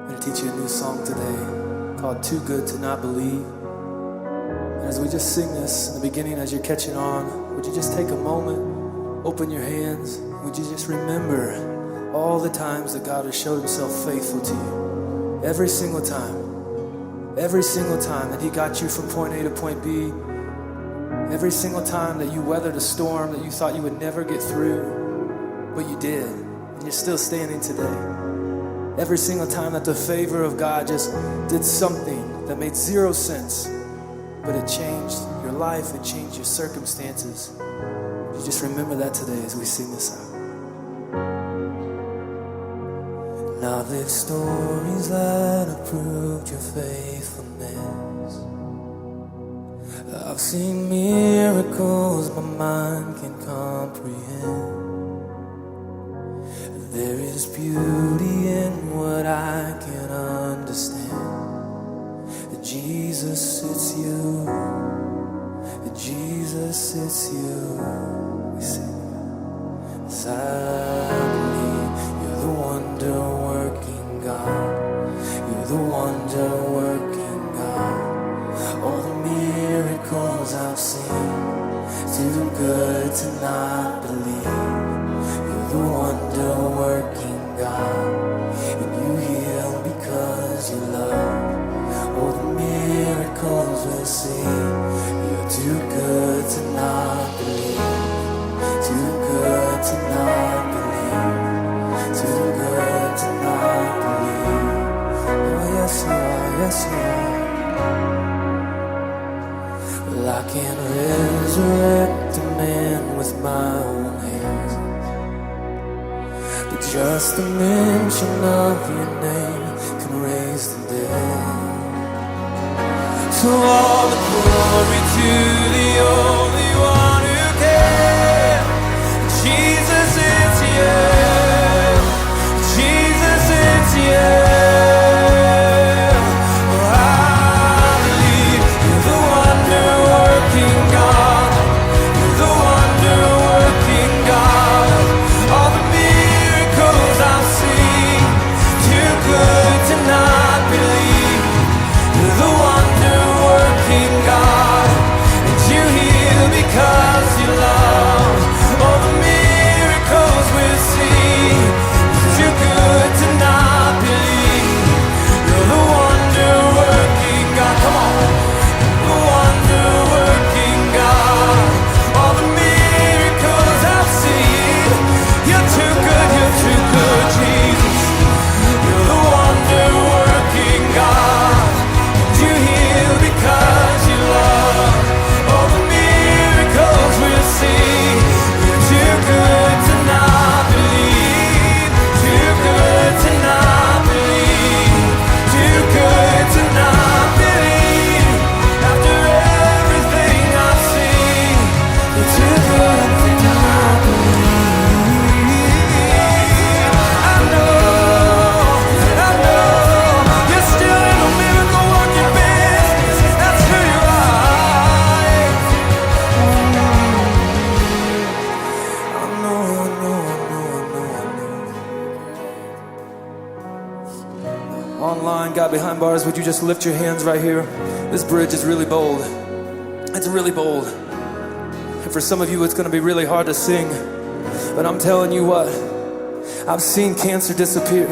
I'm going to teach you a new song today called Too Good to Not Believe. And as we just sing this in the beginning, as you're catching on, would you just take a moment, open your hands, would you just remember all the times that God has showed himself faithful to you? Every single time that he got you from point A to point B, every single time that you weathered a storm that you thought you would never get through, but you did, and you're still standing today. Every single time that the favor of God just did something that made zero sense, but it changed your life, it changed your circumstances. You just remember that today as we sing this out. And I've lived stories that have proved your faithfulness. I've seen miracles my mind can comprehend. There is beauty in what I can understand. That Jesus, it's you. That Jesus, it's you. We sing. As I believe you're the wonder-working God. You're the wonder-working God. All the miracles I've seen, too good to not believe. You're the wonder-working God, and you heal because you love. All the miracles we'll see, you're too good to not believe. Too good to not believe. Too good to not believe. Oh yes you are, yes you are. Well, I can't resurrect a man with my own hands, but just the mention of your name can raise the dead. So all the glory to the only one who can. Jesus, it's you. Jesus, it's you. Online, God behind bars, would you just lift your hands right here? This bridge is really bold. It's really bold. And for some of you, it's going to be really hard to sing. But I'm telling you what, I've seen cancer disappear.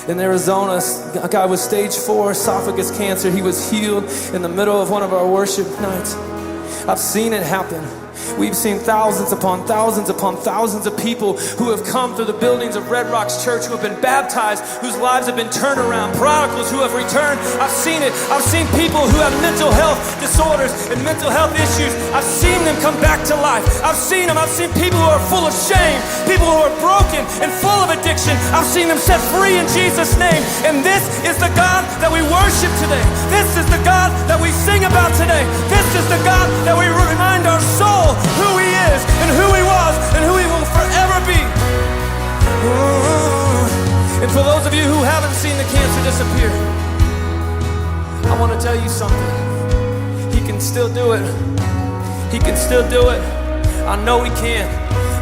In Arizona, a guy with stage 4 esophagus cancer, he was healed in the middle of one of our worship nights. I've seen it happen. We've seen thousands upon thousands upon thousands of people who have come through the buildings of Red Rocks Church, who have been baptized, whose lives have been turned around, prodigals who have returned. I've seen it. I've seen people who have mental health disorders and mental health issues. I've seen them come back to life. I've seen them. I've seen people who are full of shame, people who are broken and full of addiction. I've seen them set free in Jesus' name. And this is the God that we worship today. This is the God that we sing about today. This is the God that we remind our soul who he is and who he was and who he will forever be. And for those of you who haven't seen the cancer disappear, I want to tell you something. He can still do it. He can still do it. I know he can.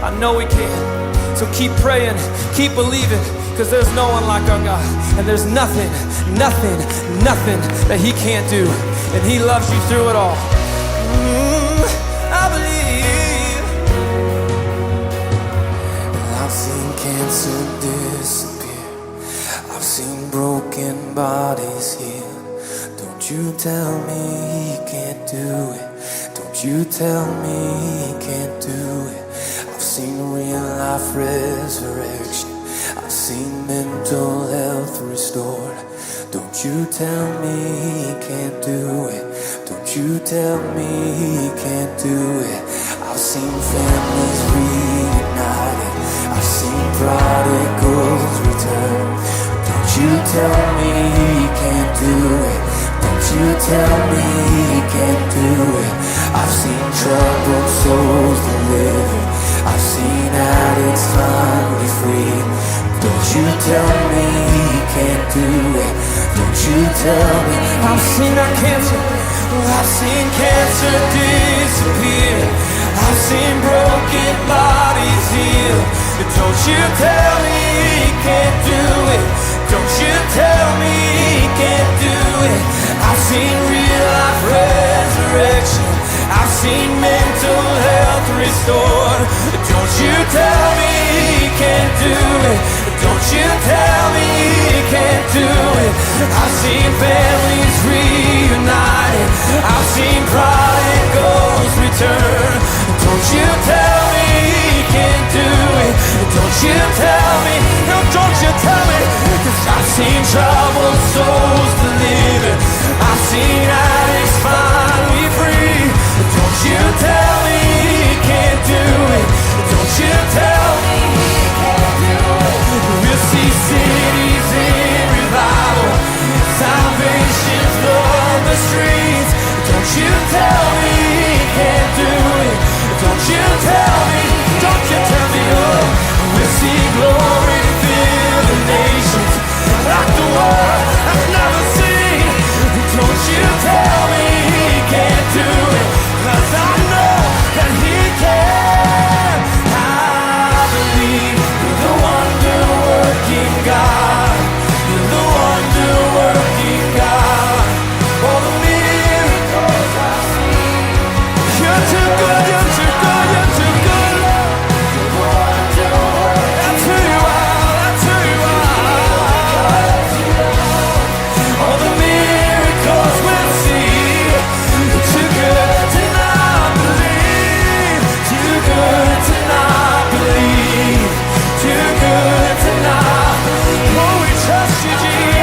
I know he can. So keep praying, keep believing, because there's no one like our God. And there's nothing, nothing, nothing that He can't do. And He loves you through it all. I believe. I've seen cancer disappear. I've seen broken bodies healed. Don't you tell me He can't do it. Don't you tell me He can't do it. I've seen real life resurrection. I've seen mental health restored. Don't you tell me He can't do it. Don't you tell me He can't do it. I've seen families reunited. I've seen prodigals return. Don't you tell me He can't do it. Don't you tell me He can't do it. I've seen troubled souls delivered. I've seen addicts finally free. Don't you tell me He can't do it. Don't you tell me. I've seen our cancer. I've seen cancer disappear. I've seen broken bodies heal. Don't you tell me He can't do it. Don't you tell me He can't do it. I've seen real life resurrection. I've seen mental health restored. Don't you tell me He can't do it. Don't you tell me He can't do it. I've seen families reunited. I've seen prodigals return. Don't you tell me He can't do it. Don't you tell me. No, don't you tell me. 'Cause I've seen troubled souls delivered. I've seen addicts finally free. Don't you tell me He can't do it. Don't you tell me He can't do it. We'll see cities in revival. Salvation flood the streets. Don't you tell me He can't do it. Don't you tell me. Don't you tell me. Oh, we'll see glory fill the nations like the world has never seen. Don't you tell me He can't do it. 'Cause I know that He can. I believe you're the wonder-working God. You're the wonder-working God. All the miracles I've seen. You're too good, you're too good, you're too good. You're the wonder-working. That's who you are, that's who you are. All the miracles we'll see. You're too good to not believe. Too good to not believe. Too good to not believe. Oh, we trust you, Jesus.